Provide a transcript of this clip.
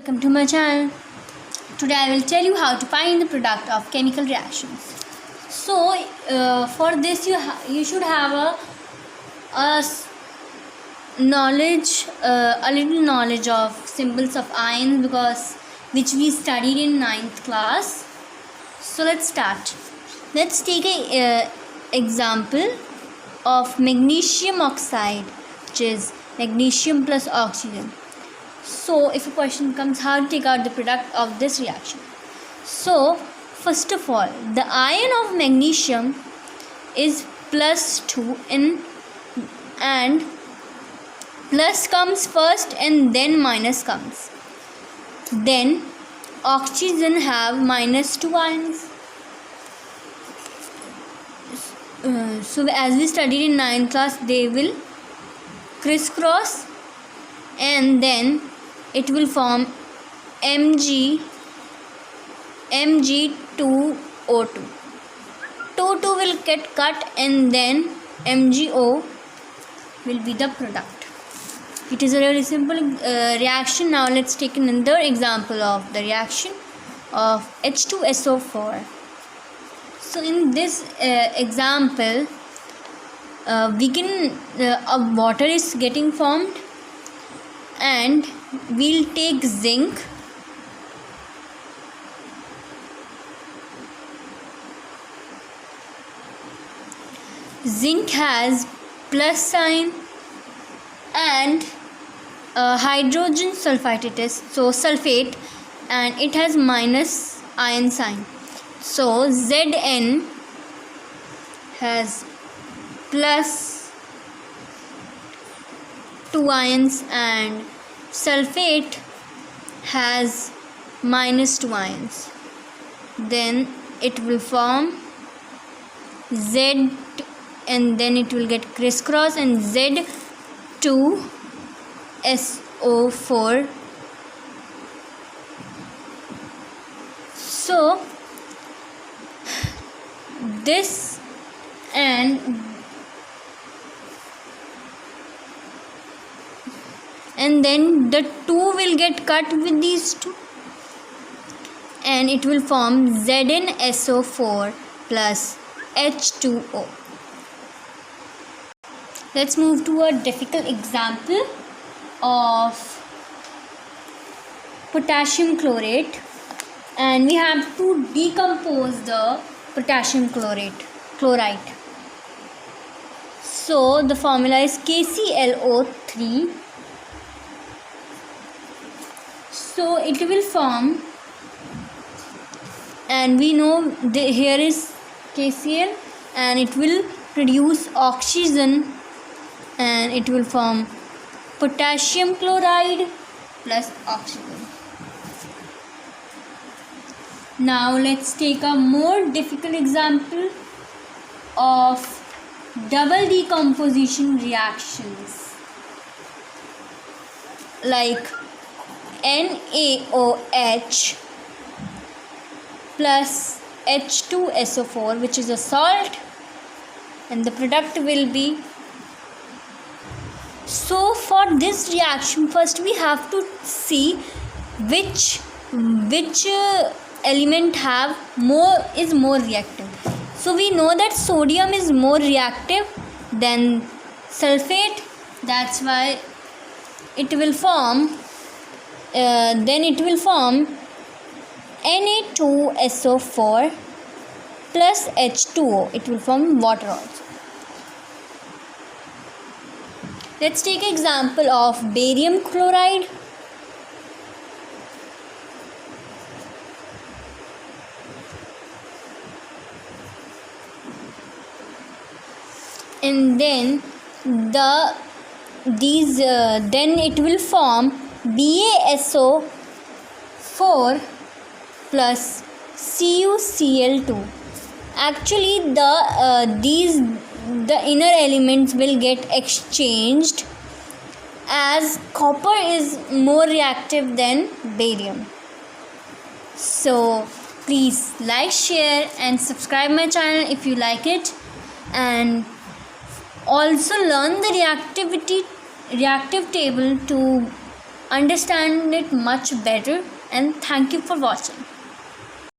Welcome to my channel. Today I will tell you how to find the product of chemical reactions. So for this you should have a little knowledge of symbols of ions, which we studied in 9th class. So let's start. Let's take a example of magnesium oxide, which is magnesium plus oxygen. So if a question comes, how to take out the product of this reaction? So first of all, the ion of magnesium is +2 and plus comes first and then minus comes. Then oxygen have -2 ions. So as we studied in 9th class, they will crisscross and then it will form Mg2O2. 2 will get cut and then MgO will be the product. It is a really simple reaction. Now let's take another example of the reaction of H2SO4. So in this example, water is getting formed, and we'll take zinc has plus sign, and hydrogen sulfate, it is so sulfate, and it has minus ion sign. So Zn has +2 ions and sulfate has -2 ions. Then it will form Z, and then it will get crisscross and Z2SO4. So this and then the 2 will get cut with these 2 and it will form ZnSO4 plus H2O. Let's move to a difficult example of potassium chlorate, and we have to decompose the potassium chloride. So the formula is KClO3. So it will form, and we know here is KCl, and it will produce oxygen, and it will form potassium chloride plus oxygen. Now let's take a more difficult example of double decomposition reactions, like NaOH plus H2SO4, which is a salt, and the product will be. So for this reaction, first we have to see which element is more reactive. So we know that sodium is more reactive than sulfate. That's why it will form Na2SO4 plus H2O. It will form water also. Let's take an example of barium chloride. And then then it will form BaSO4 plus CuCl2. Actually the inner elements will get exchanged, as copper is more reactive than barium. So please like, share and subscribe my channel if you like it, and also learn the reactive table to understand it much better. And thank you for watching.